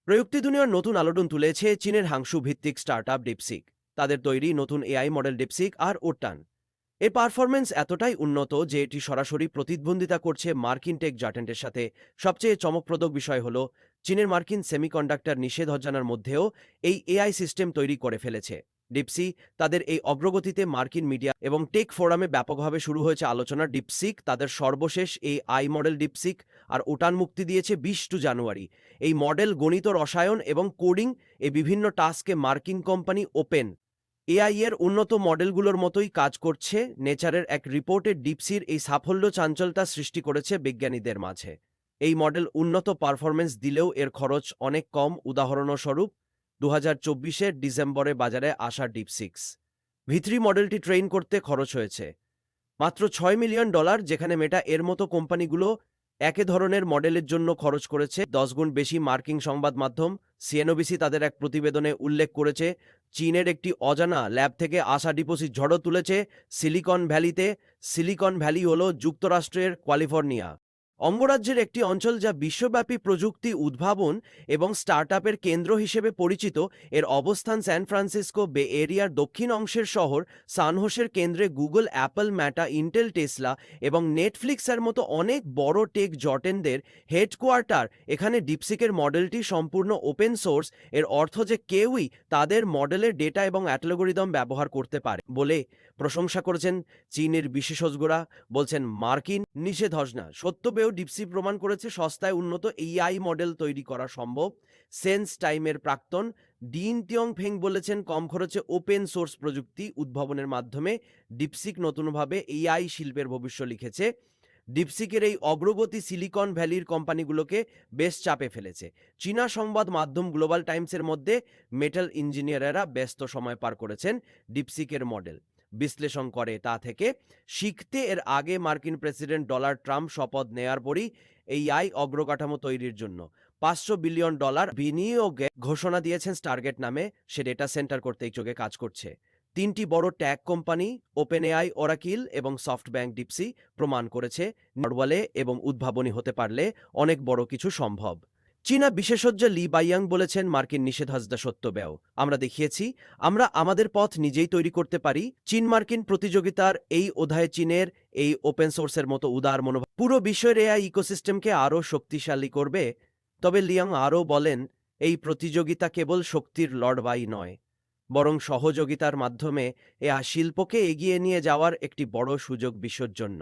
প্রযুক্তি দুনিয়ার নতুন আলোড়ন তুলেছে চীনের হাংশু ভিত্তিক স্টার্টআপ ডিপসিক। তাদের তৈরি নতুন এআই মডেল ডিপসিক আর ওটান এর পারফরমেন্স এতটাই উন্নত যে এটি সরাসরি প্রতিদ্বন্দ্বিতা করছে মার্কিন টেক জায়ান্টের সাথে। সবচেয়ে চমকপ্রদ বিষয় হল চীনের মার্কিন সেমিকন্ডাক্টর নিষেধাজ্ঞার মধ্যেও এই এআই সিস্টেম তৈরি করে ফেলেছে। ডিপসি তাদের এই অগ্রগতিতে মার্কিন মিডিয়া এবং টেক ফোরামে ব্যাপকভাবে শুরু হয়েছে আলোচনা। ডিপসিক তাদের সর্বশেষ এই আই মডেল ডিপসিক আর ওটান মুক্তি দিয়েছে 20 জানুয়ারি। এই মডেল গণিত, রসায়ন এবং কোডিং এই বিভিন্ন টাস্কে মার্কিন কোম্পানি ওপেন এআই এর উন্নত মডেলগুলোর মতোই কাজ করছে। নেচারের এক রিপোর্টে ডিপসির এই সাফল্য চাঞ্চলতা সৃষ্টি করেছে বিজ্ঞানীদের মাঝে। এই মডেল উন্নত পারফরমেন্স দিলেও এর খরচ অনেক কম। উদাহরণস্বরূপ 2024 ডিসেম্বরে বাজারে আসা ডিপসিক্স ভি3 মডেলটি ট্রেন করতে খরচ হয়েছে মাত্র $6 মিলিয়ন, যেখানে মেটা এর মতো কোম্পানিগুলো একই ধরনের মডেলের জন্য খরচ করেছে 10 গুণ বেশি। মার্কিন সংবাদ মাধ্যম সিএনবিসি তাদের এক প্রতিবেদনে উল্লেখ করেছে, চীনের একটি অজানা ল্যাব থেকে আসা ডিপোজিট ঝড়ো তুলেছে সিলিকন ভ্যালিতে। সিলিকন ভ্যালি হল যুক্তরাষ্ট্রের ক্যালিফোর্নিয়া অঙ্গরাজ্যের একটি অঞ্চল, যা বিশ্বব্যাপী প্রযুক্তি উদ্ভাবন এবং স্টার্টআপের কেন্দ্র হিসেবে পরিচিত। এর অবস্থান সান ফ্রান্সিসকো বে এরিয়ার দক্ষিণ অংশের শহর সানহোসের কেন্দ্রে। Google, Apple, Meta, Intel, Tesla এবং নেটফ্লিক্সের মতো অনেক বড় টেক জটেনদের হেডকোয়ার্টার এখানে। ডিপসিকের মডেলটি সম্পূর্ণ ওপেন সোর্স। এর অর্থ যে কেউই তাদের মডেলের ডেটা এবং অ্যালগরিদম ব্যবহার করতে পারে বলে প্রশংসা করেছেন চীনের বিশেষজ্ঞরা। বলছেন মার্কিন নিষেধাজ্ঞা সত্ত্বেও ডিপসি প্রমাণ করেছে সস্তায় উন্নত এআই মডেল তৈরি করা সম্ভব। সেন্স টাইমের প্রাক্তন ডিন টিয়ং ফেং বলেছেন, কম খরচে ওপেন সোর্স প্রযুক্তি উদ্ভাবনের মাধ্যমে ডিপসিক নতুনভাবে এআই শিল্পের ভবিষ্যৎ লিখেছে। ডিপসিকের এই অগ্রগতি সিলিকন ভ্যালির কোম্পানিগুলোকে বেশ চাপে ফেলেছে। চীনা সংবাদ মাধ্যম গ্লোবাল টাইমসের মধ্যে মেটাল ইঞ্জিনিয়ারেরা ব্যস্ত সময় পার করেছেন ডিপসিকের মডেল বিশ্লেষণ করে। তা থেকে শিখতে এর আগে মার্কিন প্রেসিডেন্ট ডোনাল্ড ট্রাম্প শপথ নেয়ার পরই এআই অগ্রকাঠামো তৈরির জন্য $500 বিলিয়ন বিনিয়োগে ঘোষণা দিয়েছেন। স্টারগেট নামে সে ডেটা সেন্টার করতে এই চোখে কাজ করছে। 3টি বড় ট্যাগ কোম্পানি ওপেন এআই, ওরাকিল এবং সফটব্যাংক ডিপসি প্রমাণ করেছে নরওয়ালে এবং উদ্ভাবনী হতে পারলে অনেক বড় কিছু সম্ভব। চীনা বিশেষজ্ঞ লি বাইয়াং বলেছেন, মার্কিন নিষেধাজ্ঞা সত্ত্বেও আমরা দেখিয়েছি আমরা আমাদের পথ নিজেই তৈরি করতে পারি। চীন মার্কিন প্রতিযোগিতার এই অধ্যায়ে চীনের এই ওপেন সোর্সের মতো উদার মনোভাব পুরো বিশ্বের এআই ইকোসিস্টেমকে আরও শক্তিশালী করবে। তবে লিয়াং আরও বলেন, এই প্রতিযোগিতা কেবল শক্তির লড়াই নয়, বরং সহযোগিতার মাধ্যমে এআই শিল্পকে এগিয়ে নিয়ে যাওয়ার একটি বড় সুযোগ বিশ্বের জন্য।